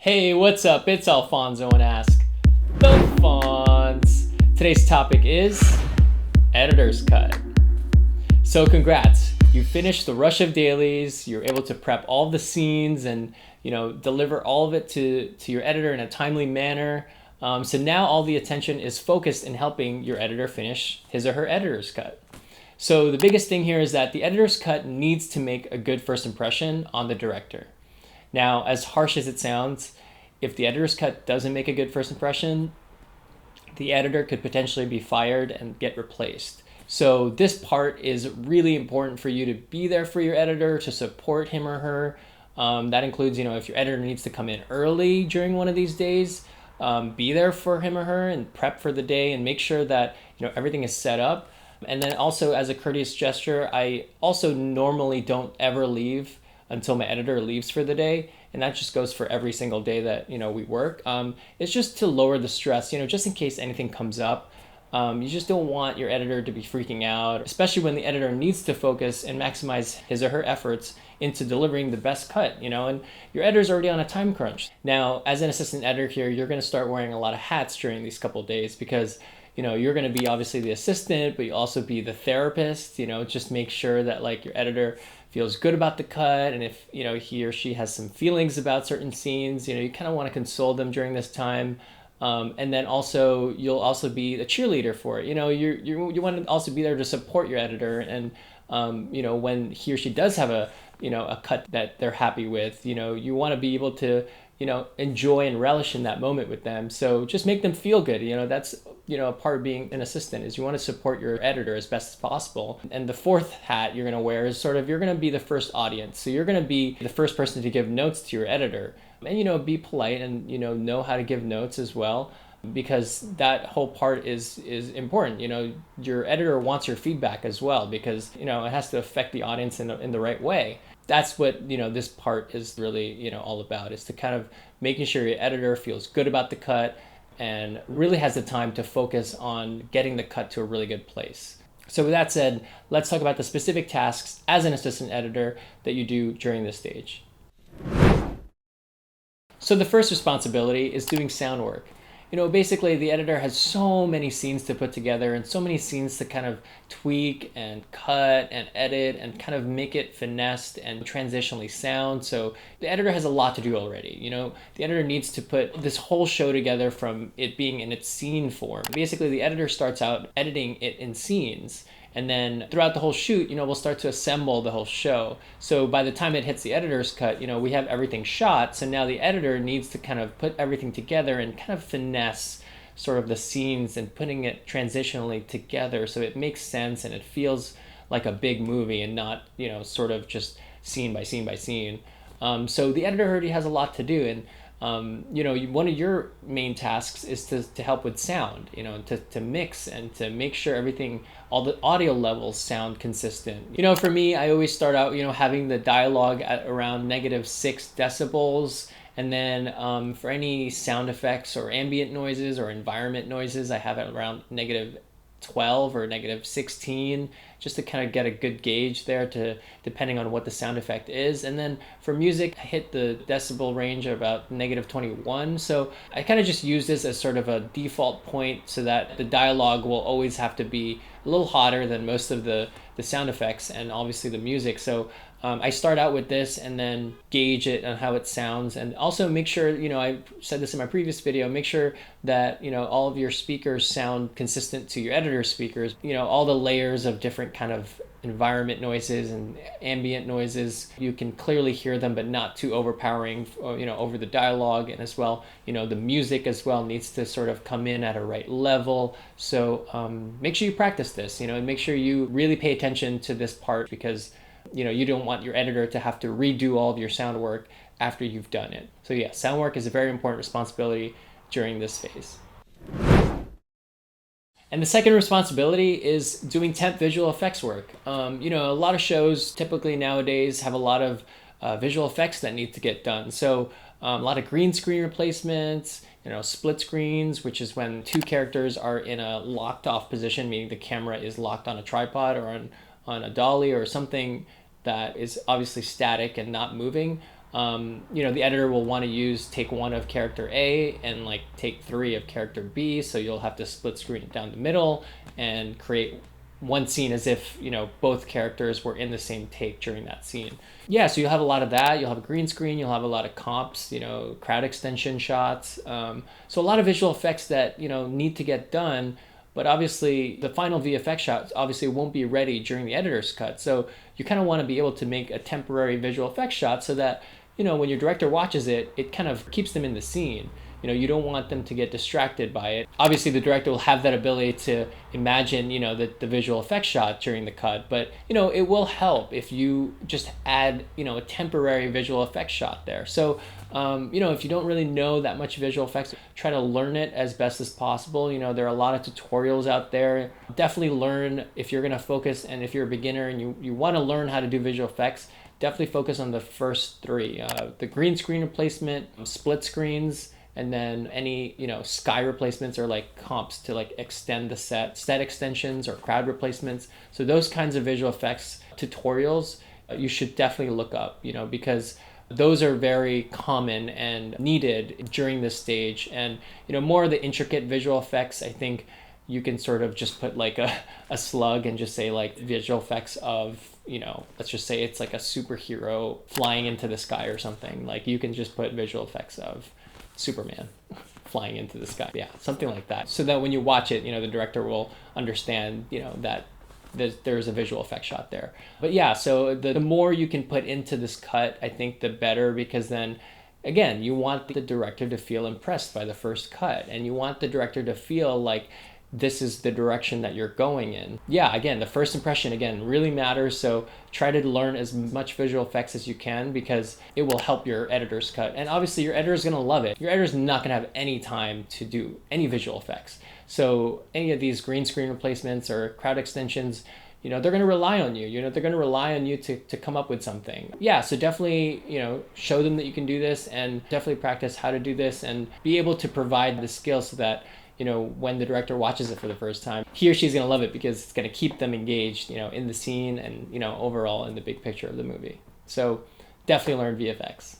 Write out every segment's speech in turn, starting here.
Hey, what's up? It's Alfonso and Ask the Fonz. Today's topic is editor's cut. So congrats, you finished the rush of dailies. You're able to prep all the scenes and deliver all of it to your editor in a timely manner. So now all the attention is focused in helping your editor finish his or her editor's cut. So the biggest thing here is that the editor's cut needs to make a good first impression on the director. Now, as harsh as it sounds, if the editor's cut doesn't make a good first impression, the editor could potentially be fired and get replaced. So this part is really important for you to be there for your editor, to support him or her. That includes, if your editor needs to come in early during one of these days, be there for him or her and prep for the day and make sure that, everything is set up. And then also, as a courteous gesture, I also normally don't ever leave until my editor leaves for the day, and that just goes for every single day that we work. It's just to lower the stress, just in case anything comes up. You just don't want your editor to be freaking out, especially when the editor needs to focus and maximize his or her efforts into delivering the best cut, and your editor's already on a time crunch. Now, as an assistant editor here, you're going to start wearing a lot of hats during these couple of days because you're going to be obviously the assistant, but you also be the therapist. Just make sure that your editor feels good about the cut, and if he or she has some feelings about certain scenes, you kind of want to console them during this time. And then also you'll also be the cheerleader for it. You want to also be there to support your editor, and when he or she does have a cut that they're happy with, you want to be able to enjoy and relish in that moment with them. So just make them feel good. That's a part of being an assistant, is you want to support your editor as best as possible. And the fourth hat you're going to wear is you're going to be the first audience. So you're going to be the first person to give notes to your editor, and be polite and know how to give notes as well, because that whole part is important. Your editor wants your feedback as well, because it has to affect the audience in the right way. That's what this part is really all about, is to kind of making sure your editor feels good about the cut and really has the time to focus on getting the cut to a really good place. So with that said, let's talk about the specific tasks as an assistant editor that you do during this stage. So the first responsibility is doing sound work. Basically the editor has so many scenes to put together and so many scenes to kind of tweak and cut and edit and kind of make it finessed and transitionally sound. So the editor has a lot to do already. The editor needs to put this whole show together from it being in its scene form. Basically the editor starts out editing it in scenes, and then throughout the whole shoot, we'll start to assemble the whole show. So by the time it hits the editor's cut, we have everything shot. So now the editor needs to kind of put everything together and kind of finesse sort of the scenes and putting it transitionally together so it makes sense and it feels like a big movie and not, sort of just scene by scene by scene. So the editor already has a lot to do, and one of your main tasks is to help with sound, to mix and to make sure everything, all the audio levels sound consistent. For me, I always start out, having the dialogue at around -6 decibels. And then for any sound effects or ambient noises or environment noises, I have it around -12 or -16, just to kind of get a good gauge there, to depending on what the sound effect is. And then for music, I hit the decibel range of about -21. So I kind of just use this as sort of a default point so that the dialogue will always have to be a little hotter than most of the sound effects and obviously the music. So I start out with this and then gauge it on how it sounds, and also make sure, I said this in my previous video, make sure that, all of your speakers sound consistent to your editor's speakers. All the layers of different kind of environment noises and ambient noises, you can clearly hear them, but not too overpowering, over the dialogue. And as well, the music as well needs to sort of come in at a right level. So make sure you practice this, and make sure you really pay attention to this part, because you don't want your editor to have to redo all of your sound work after you've done it. So yeah, sound work is a very important responsibility during this phase. And the second responsibility is doing temp visual effects work. A lot of shows typically nowadays have a lot of visual effects that need to get done. So a lot of green screen replacements, split screens, which is when two characters are in a locked off position, meaning the camera is locked on a tripod or on a dolly or something that is obviously static and not moving. the editor will want to use take 1 of character A and like take 3 of character B. So you'll have to split screen it down the middle and create one scene as if, both characters were in the same take during that scene. Yeah, so you'll have a lot of that. You'll have a green screen. You'll have a lot of comps, crowd extension shots. So a lot of visual effects that, need to get done. But obviously, the final VFX shot obviously won't be ready during the editor's cut. So you kind of want to be able to make a temporary visual effects shot so that, when your director watches it, it kind of keeps them in the scene. You don't want them to get distracted by it. Obviously, the director will have that ability to imagine, the visual effects shot during the cut. But, it will help if you just add, a temporary visual effects shot there. So, if you don't really know that much visual effects, try to learn it as best as possible. There are a lot of tutorials out there. Definitely learn if you're going to focus, and if you're a beginner and you want to learn how to do visual effects, definitely focus on the first 3. The green screen replacement, split screens, and then any, sky replacements or like comps to like extend the set extensions or crowd replacements. So those kinds of visual effects tutorials, you should definitely look up, because those are very common and needed during this stage. And, more of the intricate visual effects, I think you can sort of just put like a slug and just say like visual effects of, let's just say it's like a superhero flying into the sky or something. Like you can just put visual effects of Superman flying into the sky. Yeah, something like that. So that when you watch it, the director will understand, that there's a visual effect shot there. But yeah, so the more you can put into this cut, I think the better, because then, again, you want the director to feel impressed by the first cut, and you want the director to feel like this is the direction that you're going in. Yeah, again, the first impression, again, really matters. So try to learn as much visual effects as you can, because it will help your editor's cut. And obviously your editor's gonna love it. Your editor's not gonna have any time to do any visual effects. So any of these green screen replacements or crowd extensions, they're gonna rely on you. They're gonna rely on you to come up with something. Yeah, so definitely, show them that you can do this, and definitely practice how to do this and be able to provide the skills so that when the director watches it for the first time, he or she's going to love it, because it's going to keep them engaged, in the scene and, overall in the big picture of the movie. So definitely learn VFX.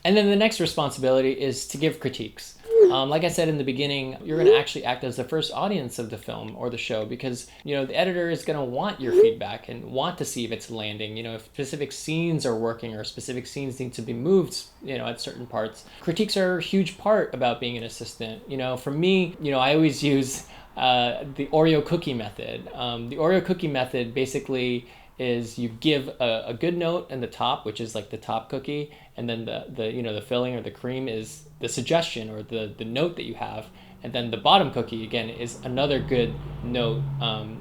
And then the next responsibility is to give critiques. Like I said in the beginning, you're going to actually act as the first audience of the film or the show, because, the editor is going to want your feedback and want to see if it's landing, if specific scenes are working or specific scenes need to be moved, at certain parts. Critiques are a huge part about being an assistant. For me, I always use the Oreo cookie method. The Oreo cookie method basically is you give a good note in the top, which is like the top cookie, and then the filling or the cream is the suggestion or the note that you have, and then the bottom cookie again is another good note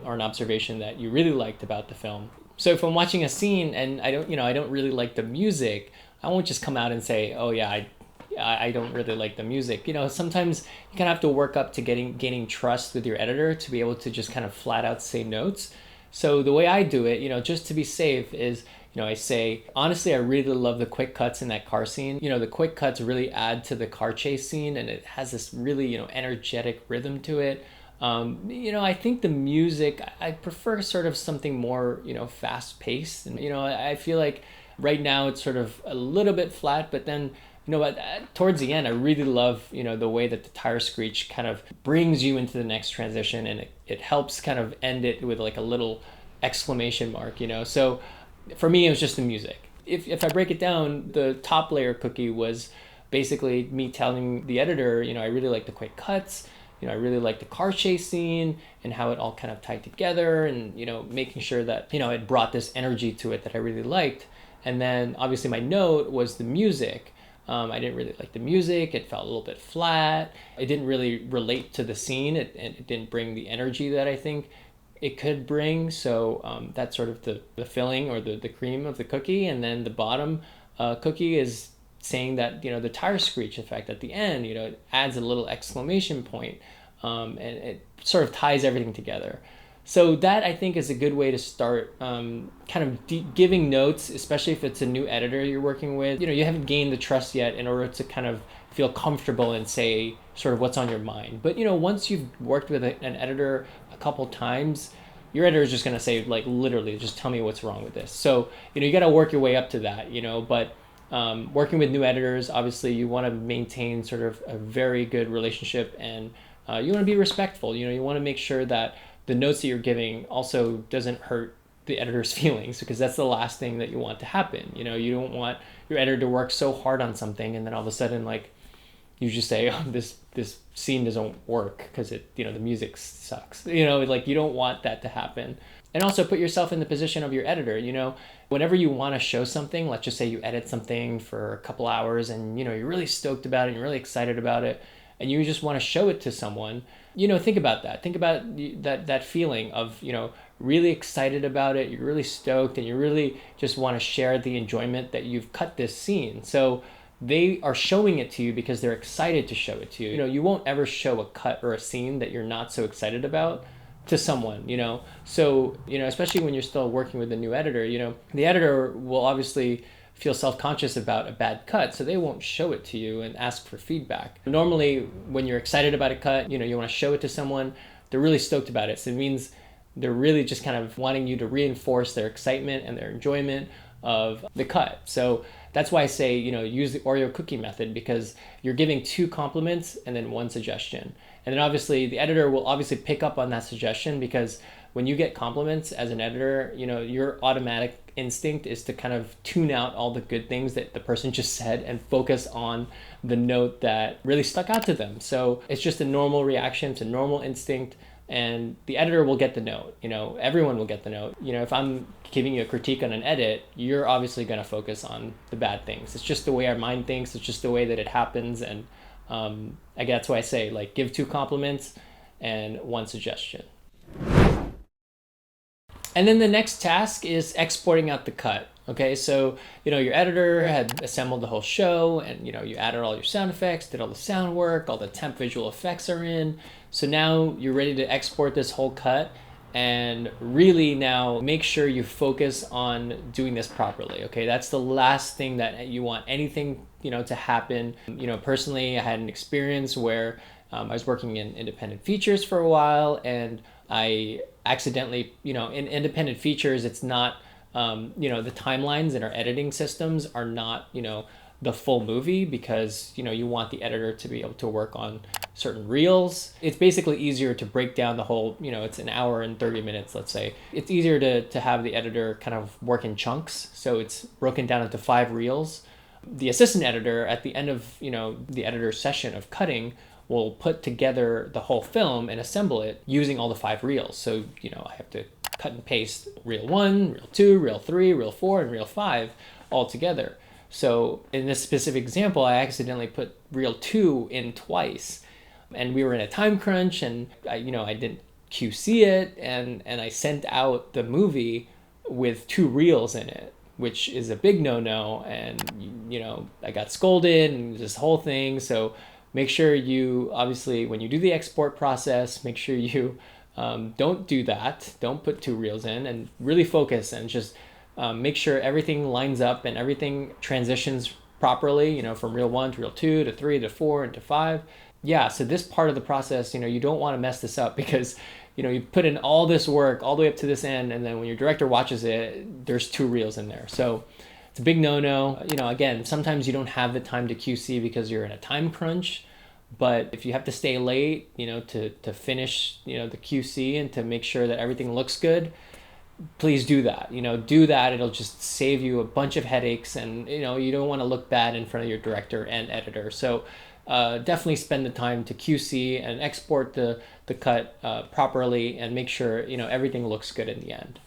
or an observation that you really liked about the film. So if I'm watching a scene and I don't really like the music, I won't just come out and say, oh yeah, I don't really like the music. Sometimes you kind of have to work up to gaining trust with your editor to be able to just kind of flat out say notes. So the way I do it, just to be safe, is, I say, honestly, I really love the quick cuts in that car scene. The quick cuts really add to the car chase scene, and it has this really, energetic rhythm to it. I think the music, I prefer sort of something more, fast paced. And, I feel like right now it's sort of a little bit flat, but then, towards the end, I really love, the way that the tire screech kind of brings you into the next transition, and it helps kind of end it with like a little exclamation mark, So for me, it was just the music. If I break it down, the top layer cookie was basically me telling the editor, I really like the quick cuts, I really like the car chase scene and how it all kind of tied together, and, making sure that, it brought this energy to it that I really liked. And then obviously my note was the music. I didn't really like the music. It felt a little bit flat. It didn't really relate to the scene. It didn't bring the energy that I think it could bring. So that's sort of the filling or the cream of the cookie. And then the bottom cookie is saying that, the tire screech effect at the end, it adds a little exclamation point, and it sort of ties everything together. So that, I think, is a good way to start kind of giving notes, especially if it's a new editor you're working with. You haven't gained the trust yet in order to kind of feel comfortable and say sort of what's on your mind. But, once you've worked with an editor a couple times, your editor is just going to say, like, literally, just tell me what's wrong with this. So, you got to work your way up to that, but working with new editors, obviously you want to maintain sort of a very good relationship, and you want to be respectful. You want to make sure that the notes that you're giving also doesn't hurt the editor's feelings, because that's the last thing that you want to happen. You don't want your editor to work so hard on something and then all of a sudden, like, you just say, oh, this scene doesn't work because the music sucks. Like, you don't want that to happen. And also put yourself in the position of your editor. Whenever you want to show something, let's just say you edit something for a couple hours and you're really stoked about it and you're really excited about it, and you just want to show it to someone, think about that. Think about that feeling of, really excited about it, you're really stoked, and you really just want to share the enjoyment that you've cut this scene. So they are showing it to you because they're excited to show it to you. You won't ever show a cut or a scene that you're not so excited about to someone, So, especially when you're still working with a new editor, the editor will obviously feel self-conscious about a bad cut, so they won't show it to you and ask for feedback. Normally, when you're excited about a cut, you want to show it to someone, they're really stoked about it. So it means they're really just kind of wanting you to reinforce their excitement and their enjoyment of the cut. So that's why I say, use the Oreo cookie method, because you're giving 2 compliments and then 1 suggestion. And then obviously the editor will obviously pick up on that suggestion, because when you get compliments as an editor, your automatic instinct is to kind of tune out all the good things that the person just said and focus on the note that really stuck out to them. So it's just a normal reaction, it's a normal instinct, and the editor will get the note. Everyone will get the note. If I'm giving you a critique on an edit, you're obviously going to focus on the bad things. It's just the way our mind thinks. It's just the way that it happens. And I guess that's why I say, like, give 2 compliments and 1 suggestion. And then the next task is exporting out the cut. Okay, so your editor had assembled the whole show, and you added all your sound effects, did all the sound work, all the temp visual effects are in. So now you're ready to export this whole cut, and really now make sure you focus on doing this properly. Okay, that's the last thing that you want anything to happen. Personally, I had an experience where I was working in independent features for a while, and I accidentally, in independent features, it's not, the timelines in our editing systems are not, the full movie, because, you want the editor to be able to work on certain reels. It's basically easier to break down the whole, it's an hour and 30 minutes, let's say. It's easier to have the editor kind of work in chunks. So it's broken down into 5 reels. The assistant editor at the end of, the editor's session of cutting will put together the whole film and assemble it using all the 5 reels. So, I have to cut and paste reel 1, reel 2, reel 3, reel 4, and reel 5 all together. So in this specific example, I accidentally put reel 2 in twice, and we were in a time crunch, and I didn't QC it, and I sent out the movie with 2 reels in it, which is a big no-no, and I got scolded and this whole thing. So make sure you, obviously, when you do the export process, make sure you don't do that. Don't put 2 reels in, and really focus and just make sure everything lines up and everything transitions properly, from reel 1 to reel 2 to 3 to 4 and to 5. Yeah, so this part of the process, you don't want to mess this up, because you put in all this work all the way up to this end, and then when your director watches it, there's 2 reels in there. So it's a big no-no. Again, sometimes you don't have the time to QC because you're in a time crunch, but if you have to stay late, to finish, the QC and to make sure that everything looks good, please do that. Do that. It'll just save you a bunch of headaches, and you don't want to look bad in front of your director and editor. So definitely spend the time to QC and export the cut properly, and make sure everything looks good in the end.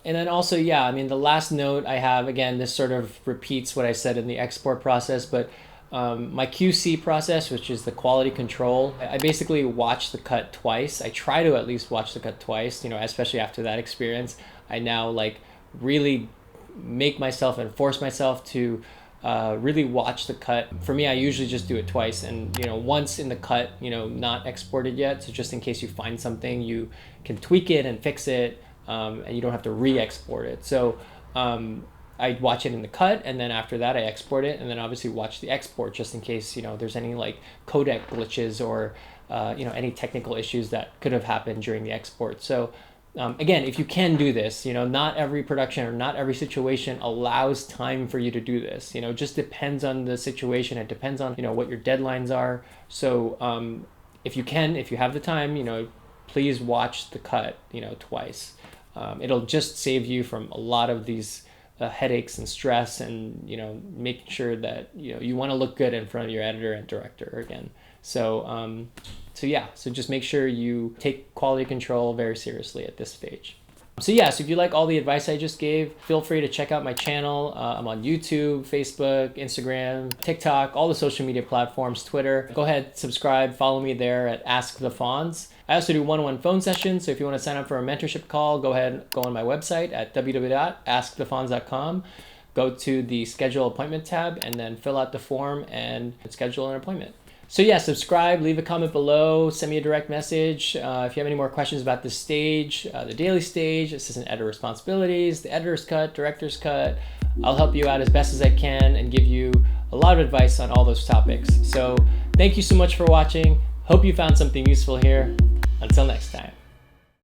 And then also, the last note I have, again, this sort of repeats what I said in the export process, but my QC process, which is the quality control, I basically watch the cut twice. I try to at least watch the cut twice, especially after that experience. I now really make myself and force myself to really watch the cut. For me, I usually just do it twice, and once in the cut, not exported yet. So just in case you find something, you can tweak it and fix it, and you don't have to re-export it. So I watch it in the cut, and then after that I export it, and then obviously watch the export just in case there's any codec glitches or any technical issues that could have happened during the export. So again, if you can do this, not every production or not every situation allows time for you to do this. It just depends on the situation. It depends on, what your deadlines are. So if you have the time, please watch the cut, twice. It'll just save you from a lot of these headaches and stress, and making sure that you want to look good in front of your editor and director again. So so just make sure you take quality control very seriously at this stage. So if you like all the advice I just gave, feel free to check out my channel. I'm on YouTube, Facebook, Instagram, TikTok, all the social media platforms, Twitter. Go ahead, subscribe, follow me there at Ask the Fonz. I also do one-on-one phone sessions, so if you want to sign up for a mentorship call, go on my website at www.askthefonz.com. Go to the schedule appointment tab and then fill out the form and schedule an appointment. So subscribe, leave a comment below, send me a direct message. If you have any more questions about this stage, the daily stage, assistant editor responsibilities, the editor's cut, director's cut, I'll help you out as best as I can and give you a lot of advice on all those topics. So thank you so much for watching. Hope you found something useful here. Until next time.